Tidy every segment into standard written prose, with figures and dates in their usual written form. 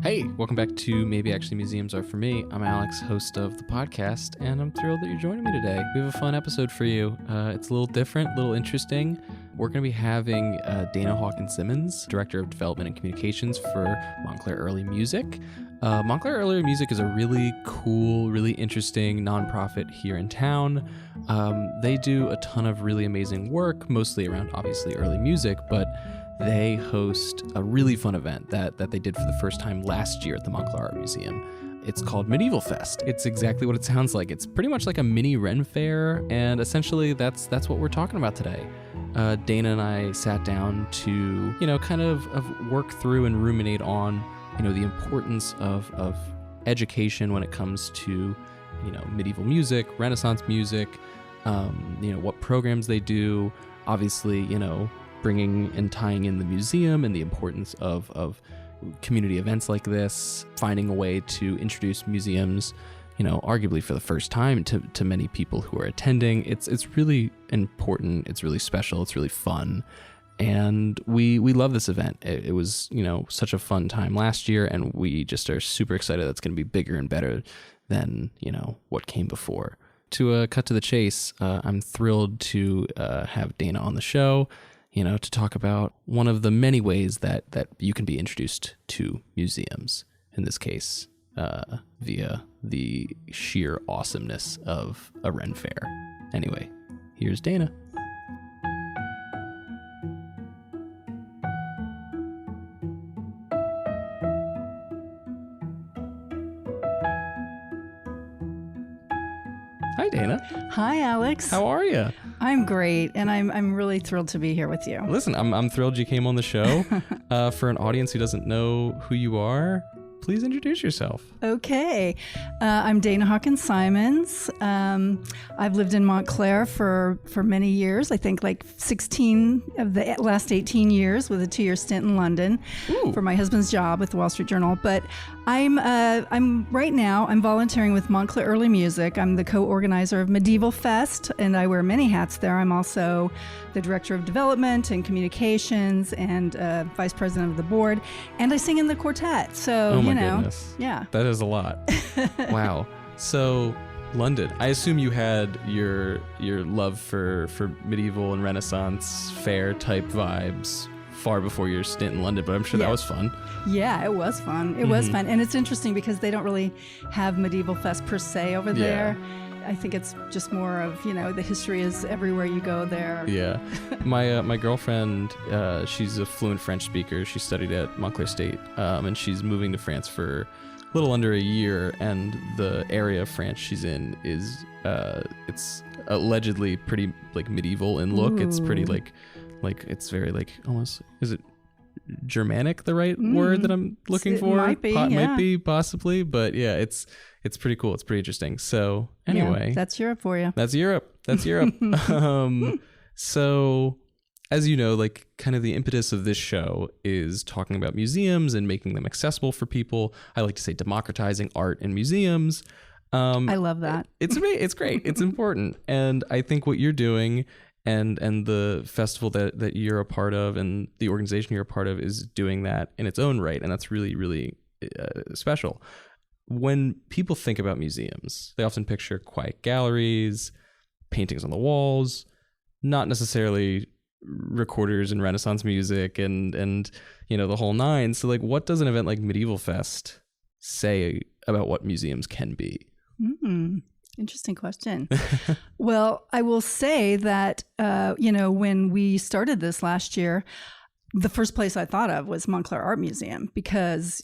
Hey, welcome back to Maybe Actually Museums Are For Me. I'm Alex, host of the podcast, and I'm thrilled that you're joining me today. We have a fun episode for you. It's a little different, a little interesting. We're going to be having Dana Hawkins-Simons, Director of Development and Communications for Montclair Art Music. Montclair Art Music is a really cool, really interesting nonprofit here in town. They do a ton of really amazing work, mostly around, obviously, early music, but they host a really fun event that they did for the first time last year at the Montclair Art Museum. It's called Medieval Fest. It's exactly what it sounds like. It's pretty much like a mini Ren Fair, and essentially that's what we're talking about today. Dana and I sat down to, kind of work through and ruminate on, the importance of education when it comes to, medieval music, Renaissance music, what programs they do, obviously, bringing and tying in the museum and the importance of community events like this, finding a way to introduce museums, arguably for the first time to many people who are attending. It's really important. It's really special. It's really fun. And we love this event. It was, such a fun time last year, and we just are super excited that's going to be bigger and better than, what came before. To cut to the chase, I'm thrilled to have Dana on the show, to talk about one of the many ways that you can be introduced to museums, in this case, via the sheer awesomeness of a Ren Fair. Anyway, here's Dana. Hi, Dana. Hi, Alex. How are you? I'm great, and I'm really thrilled to be here with you. Listen, I'm thrilled you came on the show. For an audience who doesn't know who you are, please introduce yourself. Okay. I'm Dana Hawkins-Simons. I've lived in Montclair for many years, I think like 16 of the last 18 years, with a 2-year stint in London. Ooh. For my husband's job with the Wall Street Journal. But I'm right now, I'm volunteering with Montclair Early Music. I'm the co-organizer of Medieval Fest, and I wear many hats there. I'm also the Director of Development and Communications and Vice President of the board, and I sing in the quartet. So, oh my goodness. Yeah. That is a lot. Wow. So, London. I assume you had your love for medieval and Renaissance fair type vibes far before your stint in London, but I'm sure that was fun. Yeah, it was fun. It was fun. And it's interesting because they don't really have Medieval Fest per se over there. I think it's just more of, the history is everywhere you go there. Yeah. My girlfriend, she's a fluent French speaker. She studied at Montclair State, and she's moving to France for a little under a year. And the area of France she's in is, it's allegedly pretty like medieval in look. Ooh. It's pretty like it's very like almost, is it Germanic the right word that I'm looking for? Might be, might be, possibly, but yeah, it's pretty cool. It's pretty interesting. So anyway, that's Europe for you. That's Europe. So as you know, like kind of the impetus of this show is talking about museums and making them accessible for people. I like to say democratizing art in museums. I love that. It's great. It's important. And I think what you're doing and the festival that you're a part of and the organization you're a part of is doing that in its own right. And that's really, really special. When people think about museums, they often picture quiet galleries, paintings on the walls, not necessarily recorders and Renaissance music and the whole nine. So like, what does an event like Medieval Fest say about what museums can be? Interesting question. Well, I will say that, when we started this last year, the first place I thought of was Montclair Art Museum because,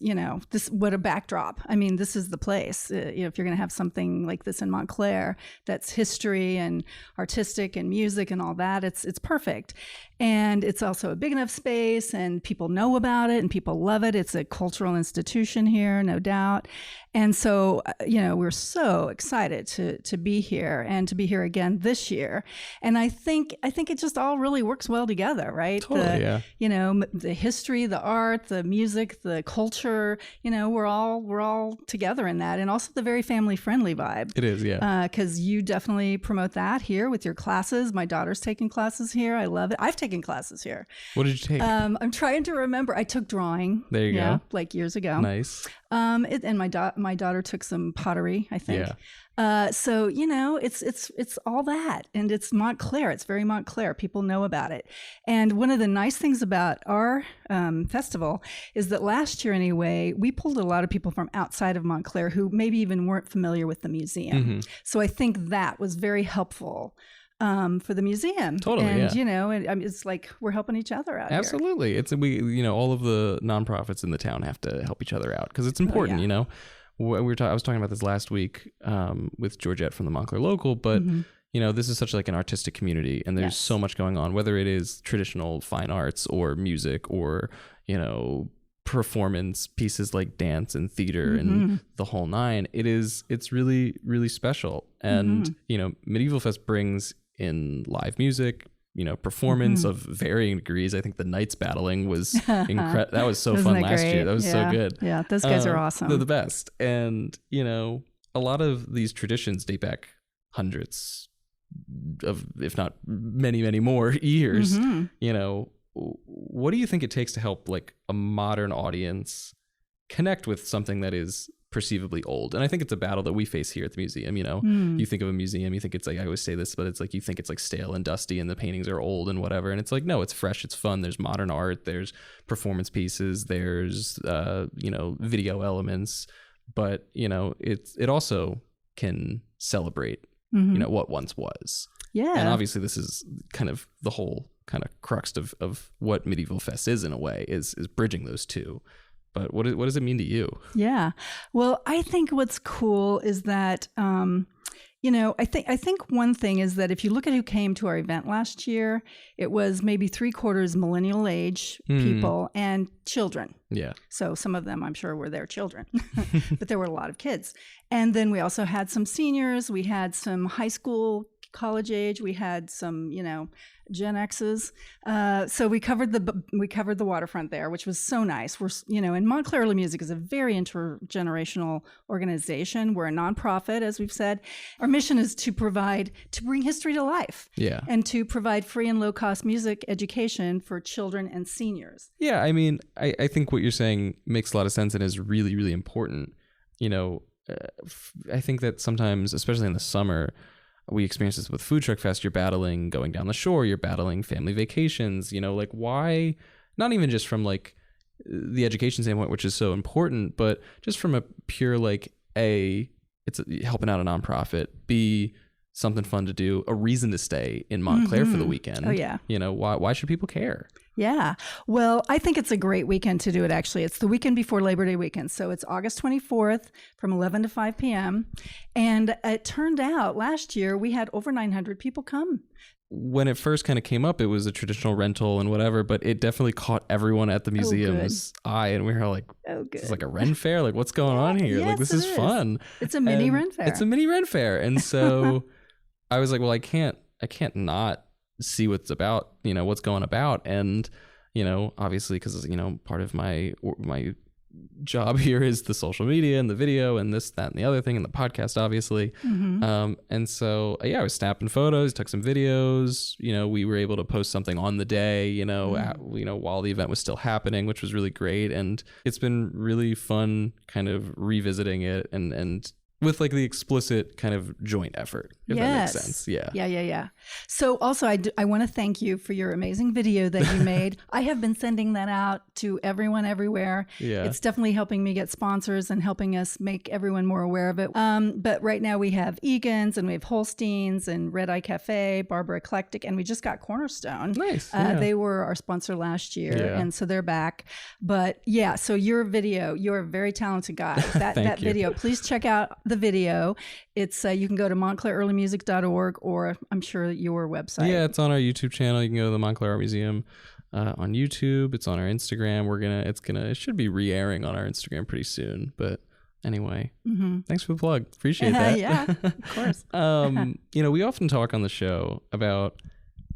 what a backdrop. I mean, this is the place. If you're going to have something like this in Montclair, that's history and artistic and music and all that, it's perfect. And it's also a big enough space and people know about it and people love it. It's a cultural institution here, no doubt. And so, we're so excited to be here and to be here again this year. And I think it just all really works well together, right? Totally, yeah. the history, the art, the music, the culture, we're all together in that. And also the very family friendly vibe. It is, yeah. Because you definitely promote that here with your classes. My daughter's taking classes here. I love it. I've taken classes here. What did you take? I'm trying to remember. I took drawing. There you go. Like years ago. Nice. And my daughter took some pottery, I think. Yeah. So it's all that, and it's Montclair. It's very Montclair. People know about it. And one of the nice things about our festival is that last year, anyway, we pulled a lot of people from outside of Montclair who maybe even weren't familiar with the museum. Mm-hmm. So I think that was very helpful. For the museum. Totally, and yeah. It's like we're helping each other out. Absolutely. Here. It's all of the nonprofits in the town have to help each other out because it's important. I was talking about this last week with Georgette from the Montclair Local, but this is such like an artistic community, and there's so much going on, whether it is traditional fine arts or music or performance pieces like dance and theater and the whole nine. It's really, really special. And Medieval Fest brings in live music, performance of varying degrees. I think the knights battling was incredible. That was so fun last year. That was so good. Yeah, those guys are awesome. They're the best. And, a lot of these traditions date back hundreds of, if not many, many more years. What do you think it takes to help like a modern audience connect with something that is perceivably old? And I think it's a battle that we face here at the museum. You think of a museum, you think it's like, I always say this, but it's like you think it's like stale and dusty and the paintings are old and whatever, and it's like, no, it's fresh, it's fun. There's modern art, there's performance pieces, there's video elements, but it also can celebrate what once was. And obviously this is kind of the whole kind of crux of what Medieval Fest is, in a way, is bridging those two. But what does it mean to you? Yeah. Well, I think what's cool is that, I think one thing is that if you look at who came to our event last year, it was maybe 3/4 millennial age people and children. Yeah. So some of them, I'm sure, were their children, but there were a lot of kids. And then we also had some seniors. We had some high school, college age. We had some, Gen X's. So we covered the waterfront there, which was so nice. We're, and Montclair Early Music is a very intergenerational organization. We're a nonprofit, as we've said. Our mission is to bring history to life. Yeah. And to provide free and low cost music education for children and seniors. Yeah. I mean, I think what you're saying makes a lot of sense and is really, really important. I think that sometimes, especially in the summer, we experience this with Food Truck Fest. You're battling going down the shore. You're battling family vacations. Like why? Not even just from like the education standpoint, which is so important, but just from a pure like it's helping out a nonprofit. B, something fun to do. A reason to stay in Montclair for the weekend. Oh yeah. Why should people care? Yeah. Well, I think it's a great weekend to do it, actually. It's the weekend before Labor Day weekend. So it's August 24th from 11 to 5 p.m. And it turned out last year we had over 900 people come. When it first kind of came up, it was a traditional rental and whatever, but it definitely caught everyone at the museum's eye. And we were like, it's like a Ren Fair? Like, what's going on here? Yes, like, this is fun. It's a mini Ren Fair. It's a mini Ren Fair. And so I was like, well, I can't not see what's about, what's going about. And, obviously, because, part of my job here is the social media and the video and this, that, and the other thing, and the podcast, obviously. And so, I was snapping photos, took some videos, we were able to post something on the day, while the event was still happening, which was really great. And it's been really fun kind of revisiting it and with like the explicit kind of joint effort, if that makes sense. Yeah. So also I want to thank you for your amazing video that you made. I have been sending that out to everyone everywhere. Yeah. It's definitely helping me get sponsors and helping us make everyone more aware of it. But right now we have Egan's and we have Holstein's and Red Eye Cafe, Barber Eclectic, and we just got Cornerstone. Nice. They were our sponsor last year, and so they're back. But yeah, so your video, you're a very talented guy. That video, please check out the video. It's you can go to montclairearlymusic.org or I'm sure your website. Yeah, it's on our YouTube channel. You can go to the Montclair Art Museum on YouTube. It's on our Instagram. It should be re-airing on our Instagram pretty soon. But anyway, thanks for the plug. Appreciate that. Yeah, of course. We often talk on the show about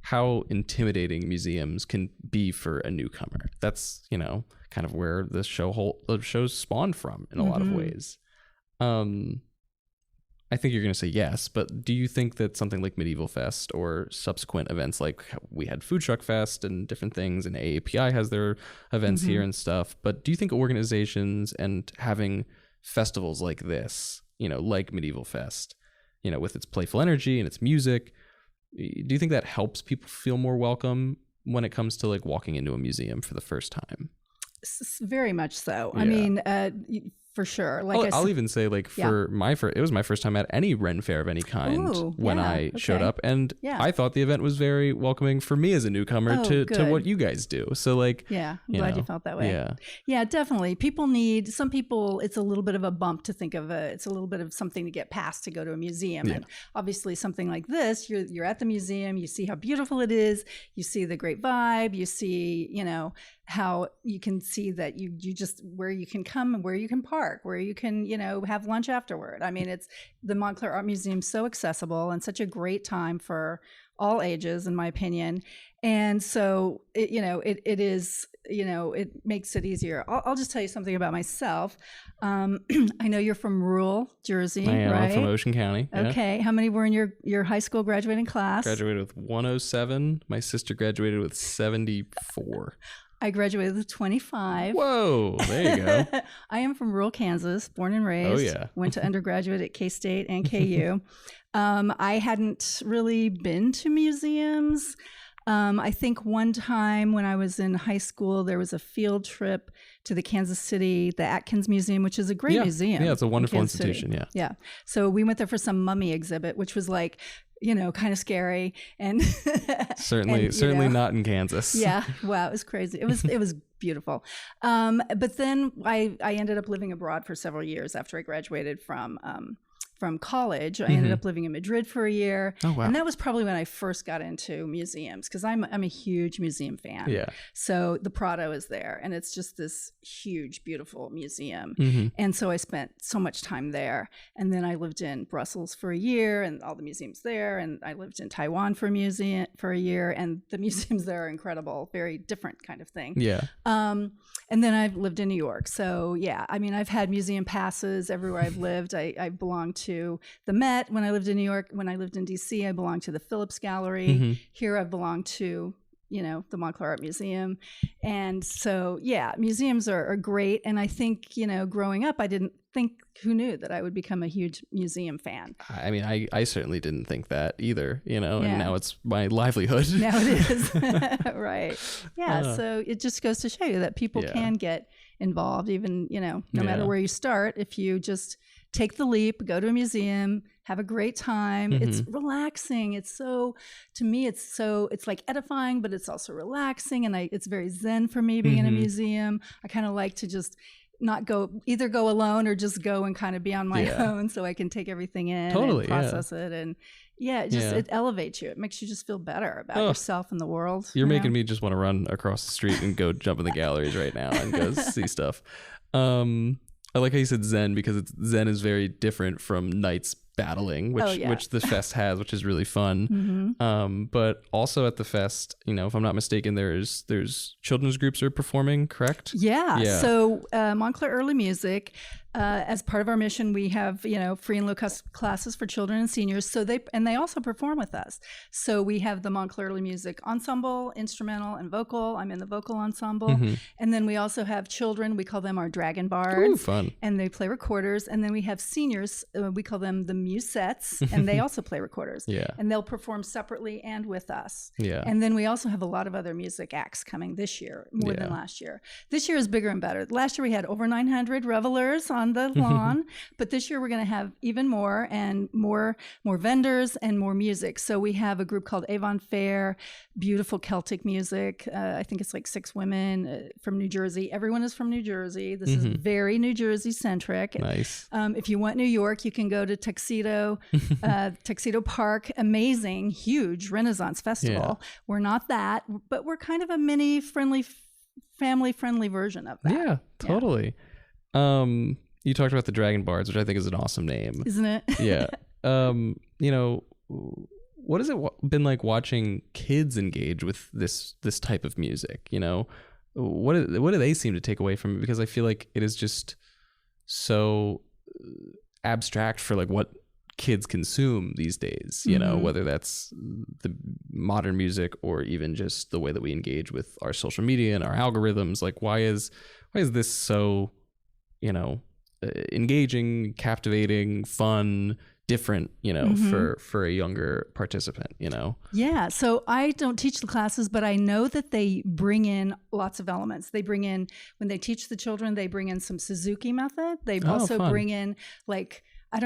how intimidating museums can be for a newcomer. That's, kind of where the show's spawned from in a lot of ways. I think you're going to say yes, but do you think that something like Medieval Fest or subsequent events, like we had Food Truck Fest and different things, and AAPI has their events here and stuff, but do you think organizations and having festivals like this, like Medieval Fest, with its playful energy and its music, do you think that helps people feel more welcome when it comes to like walking into a museum for the first time? Very much so. Yeah. I mean, for sure. Like I'll even say, like, for it was my first time at any Ren Fair of any kind when I showed up, and I thought the event was very welcoming for me as a newcomer to what you guys do. So, like, I'm glad you felt that way. Yeah, definitely. Some people, it's a little bit of a bump to think of it's a little bit of something to get past to go to a museum. And obviously something like this, you're at the museum, you see how beautiful it is, you see the great vibe, you see, how you can see that you just where you can come and where you can park, where you can, have lunch afterward. I mean, it's the Montclair Art Museum, so accessible and such a great time for all ages, in my opinion. And so, it is, it makes it easier. I'll just tell you something about myself. I know you're from rural Jersey, I am. right? I'm from Ocean County. Okay. How many were in your high school graduating class? Graduated with 107. My sister graduated with 74. I graduated with 25. Whoa, there you go. I am from rural Kansas, born and raised. Oh, yeah. Went to undergraduate at K-State and KU. I hadn't really been to museums. I think one time when I was in high school, there was a field trip to the Kansas City, the Atkins Museum, which is a great museum. Yeah, it's a wonderful institution. Yeah. So we went there for some mummy exhibit, which was like, kind of scary and certainly not in Kansas. Yeah. Wow. It was crazy. It was beautiful. But then I ended up living abroad for several years after I graduated from college. I ended up living in Madrid for a year. Oh, wow. And that was probably when I first got into museums, because I'm a huge museum fan. Yeah. So the Prado is there, and it's just this huge, beautiful museum. And so I spent so much time there. And then I lived in Brussels for a year, and all the museums there. And I lived in Taiwan for a year, and the museums there are incredible, very different kind of thing. Yeah. And then I've lived in New York. So yeah, I mean, I've had museum passes everywhere I've lived. I belonged to the Met when I lived in New York. When I lived in DC, I belonged to the Phillips Gallery. Here I belong to, the Montclair Art Museum. And so, yeah, museums are great. And I think, growing up, I didn't think, who knew that I would become a huge museum fan. I mean, I certainly didn't think that either, and now it's my livelihood. Now it is. Right. Yeah. So it just goes to show you that people can get involved, even, no matter where you start. If you just take the leap, go to a museum, have a great time. It's relaxing. To me, it's like edifying, but it's also relaxing. And it's very zen for me being in a museum. I kind of like to just not either go alone or just go and kind of be on my own, so I can take everything in and process it. And it elevates you. It makes you just feel better about yourself and the world. You're making me just want to run across the street and go jump in the galleries right now and go see stuff. I like how you said zen, because zen is very different from knights battling, which the fest has, which is really fun. But also at the fest, if I'm not mistaken, there's children's groups are performing, correct? Yeah. So Montclair Early Music, as part of our mission, we have free and low cost classes for children and seniors. So they also perform with us. So we have the Montclair Early Music Ensemble, instrumental and vocal. I'm in the vocal ensemble, and then we also have children. We call them our Dragon Bards. Ooh, fun! And they play recorders. And then we have seniors. We call them the Musettes, and they also play recorders. And they'll perform separately and with us. And then we also have a lot of other music acts coming this year, more than last year. This year is bigger and better. Last year we had over 900 revelers on the lawn, but this year we're going to have even more, and more vendors and more music. So we have a group called Avon Fair, beautiful Celtic music. I think it's like 6 women from New Jersey. Everyone is from New Jersey. This is very New Jersey centric. Nice. If you want New York, you can go to Tuxedo Park. Amazing, huge Renaissance festival. We're not that, but we're kind of a mini family friendly version of that. Yeah, totally. You talked about the Dragon Bards, which I think is an awesome name, isn't it? Yeah. what has it been like watching kids engage with this type of music? You know, what do they seem to take away from it? Because I feel like it is just so abstract for like what kids consume these days, you know, whether that's the modern music or even just the way that we engage with our social media and our algorithms. Like, why is this so, you know, engaging, captivating, fun, different, you know, for a younger participant, you know? Yeah. So I don't teach the classes, but I know that they bring in lots of elements. They bring in, when they teach the children, they bring in some Suzuki method. They also bring in like, I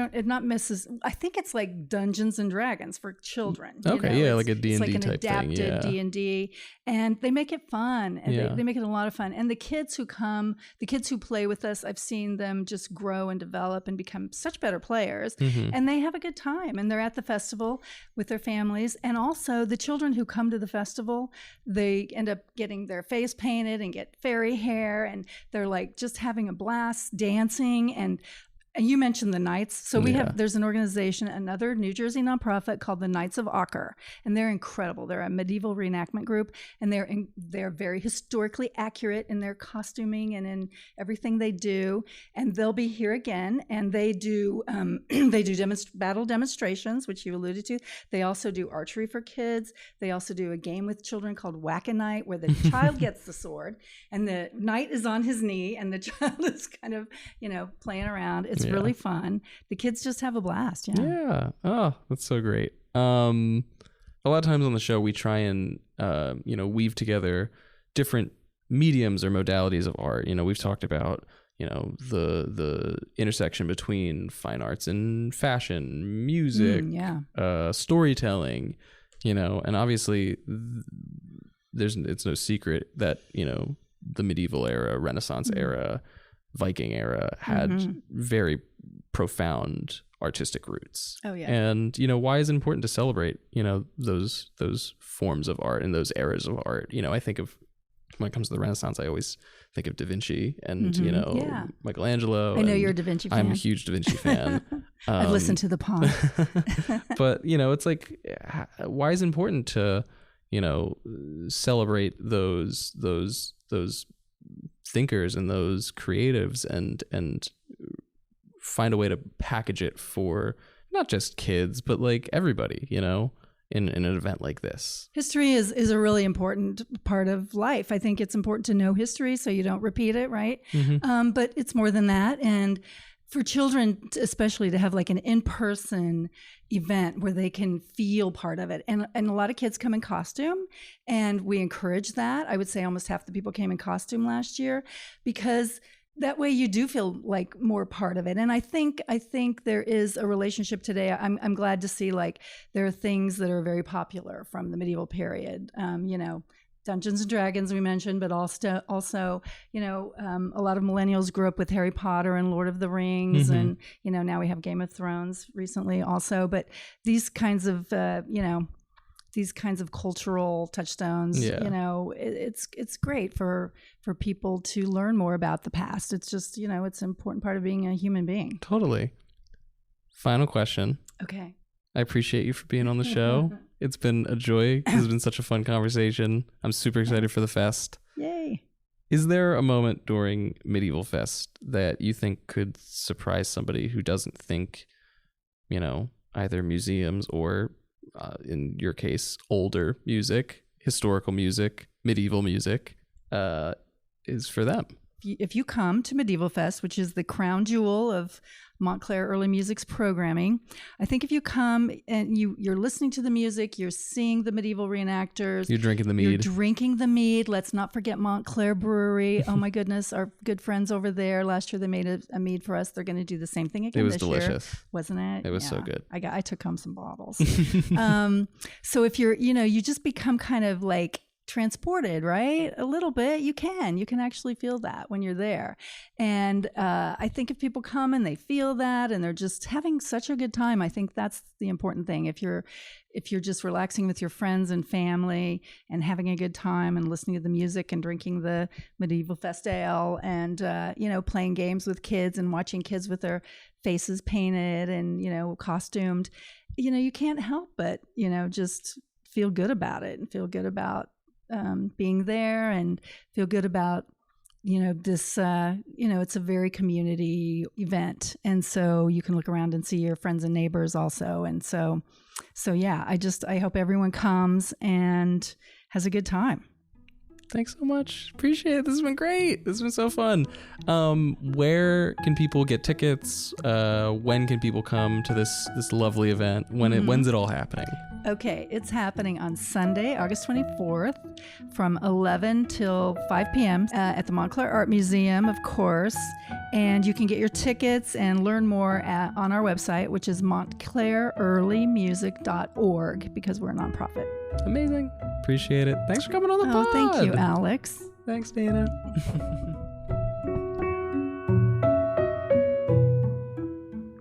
think it's like Dungeons and Dragons for children. Okay, yeah, like a D&D like an type adapted thing. Yeah. D&D, and they make it fun, and they make it a lot of fun. And the kids who play with us, I've seen them just grow and develop and become such better players, and they have a good time. And they're at the festival with their families, and also the children who come to the festival, they end up getting their face painted and get fairy hair, and they're like just having a blast dancing. And you mentioned the Knights. So there's an organization, another New Jersey nonprofit called the Knights of Ocker, and they're incredible. They're a medieval reenactment group, and they're very historically accurate in their costuming and in everything they do. And they'll be here again, and they do battle demonstrations, which you alluded to. They also do archery for kids. They also do a game with children called Whack-A-Knight, where the child gets the sword, and the knight is on his knee, and the child is kind of, you know, playing around. It's really fun. The kids just have a blast. Yeah. Oh, that's so great. A lot of times on the show, we try and, you know, weave together different mediums or modalities of art. You know, we've talked about, you know, the intersection between fine arts and fashion, music, storytelling, you know, and obviously it's no secret that, you know, the medieval era, Renaissance era, Viking era had very profound artistic roots. Oh yeah. And, you know, why is it important to celebrate, you know, those forms of art and those eras of art? You know, I think of, when it comes to the Renaissance, I always think of Da Vinci and, you know, Michelangelo. I know you're a Da Vinci fan. I'm a huge Da Vinci fan. I've listened to the pod. But, you know, it's like, why is it important to, you know, celebrate those thinkers and those creatives and find a way to package it for not just kids, but like everybody, you know, in an event like this? History is a really important part of life. I think it's important to know history so you don't repeat it, right? But it's more than that. And for children, especially, to have like an in-person event where they can feel part of it. And a lot of kids come in costume, and we encourage that. I would say almost half the people came in costume last year, because that way you do feel like more part of it. And I think there is a relationship today. I'm glad to see like there are things that are very popular from the medieval period. You know, Dungeons and Dragons we mentioned, but also, you know, a lot of millennials grew up with Harry Potter and Lord of the Rings, and, you know, now we have Game of Thrones recently also. But these kinds of, you know, these kinds of cultural touchstones, you know, it's great for people to learn more about the past. It's just, you know, it's an important part of being a human being. Totally. Final question. Okay. I appreciate you for being on the show. It's been a joy. This has been such a fun conversation. I'm super excited for the fest. Yay. Is there a moment during Medieval Fest that you think could surprise somebody who doesn't think, you know, either museums or, in your case, older music, historical music, medieval music, is for them? If you come to Medieval Fest, which is the crown jewel of Montclair Early Music's programming, I think if you come and you're listening to the music, you're seeing the medieval reenactors, you're drinking the mead. Let's not forget Montclair Brewery. Oh my goodness, our good friends over there. Last year they made a mead for us. They're going to do the same thing again this year. It was delicious, wasn't it? It was so good. I took home some bottles. So if you're, you know, you just become kind of like transported, right? A little bit. You can actually feel that when you're there. And I think if people come and they feel that and they're just having such a good time, I think that's the important thing. If you're just relaxing with your friends and family and having a good time and listening to the music and drinking the Medieval Fest ale and, playing games with kids and watching kids with their faces painted and, costumed, you can't help but, just feel good about it and feel good about being there and feel good about, this, it's a very community event. And so you can look around and see your friends and neighbors also. And so yeah, I hope everyone comes and has a good time. Thanks so much. Appreciate it. This has been great. This has been so fun. Where can people get tickets? When can people come to this lovely event? When's it all happening? Okay, it's happening on Sunday, August 24th from 11 till 5 p.m. At the Montclair Art Museum, of course. And you can get your tickets and learn more on our website, which is montclairearlymusic.org, because we're a nonprofit. Amazing. Appreciate it. Thanks for coming on the pod. Thank you, Alex. Thanks, Dana.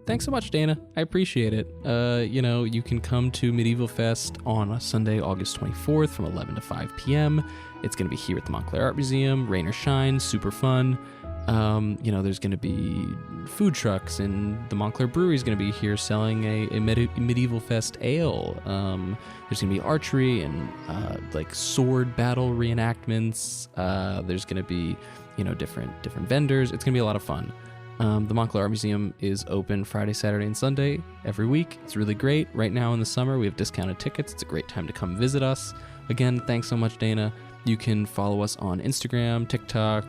Thanks so much, Dana. I appreciate it. You can come to Medieval Fest on Sunday, August 24th from 11 to 5 p.m. It's going to be here at the Montclair Art Museum. Rain or shine, super fun. There's going to be food trucks, and the Montclair Brewery is going to be here selling a Medieval Fest ale. There's going to be archery and sword battle reenactments. There's going to be different vendors. It's going to be a lot of fun. The Montclair Art Museum is open Friday, Saturday, and Sunday every week. It's really great. Right now in the summer, we have discounted tickets. It's a great time to come visit us. Again, thanks so much, Dana. You can follow us on Instagram, TikTok,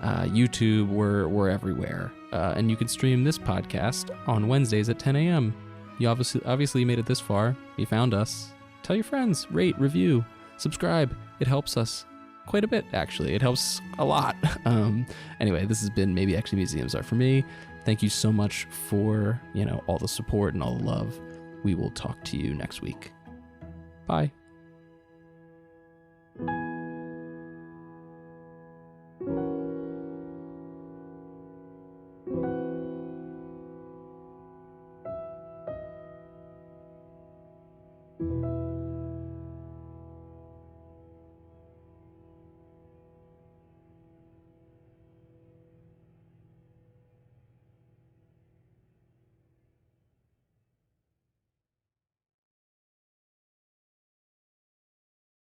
YouTube. We're everywhere. And you can stream this podcast on Wednesdays at 10 a.m. You obviously made it this far. You found us. Tell your friends, rate, review, subscribe. It helps us quite a bit, actually. It helps a lot. Anyway, this has been Maybe Actually Museums Are For Me. Thank you so much for, all the support and all the love. We will talk to you next week. Bye.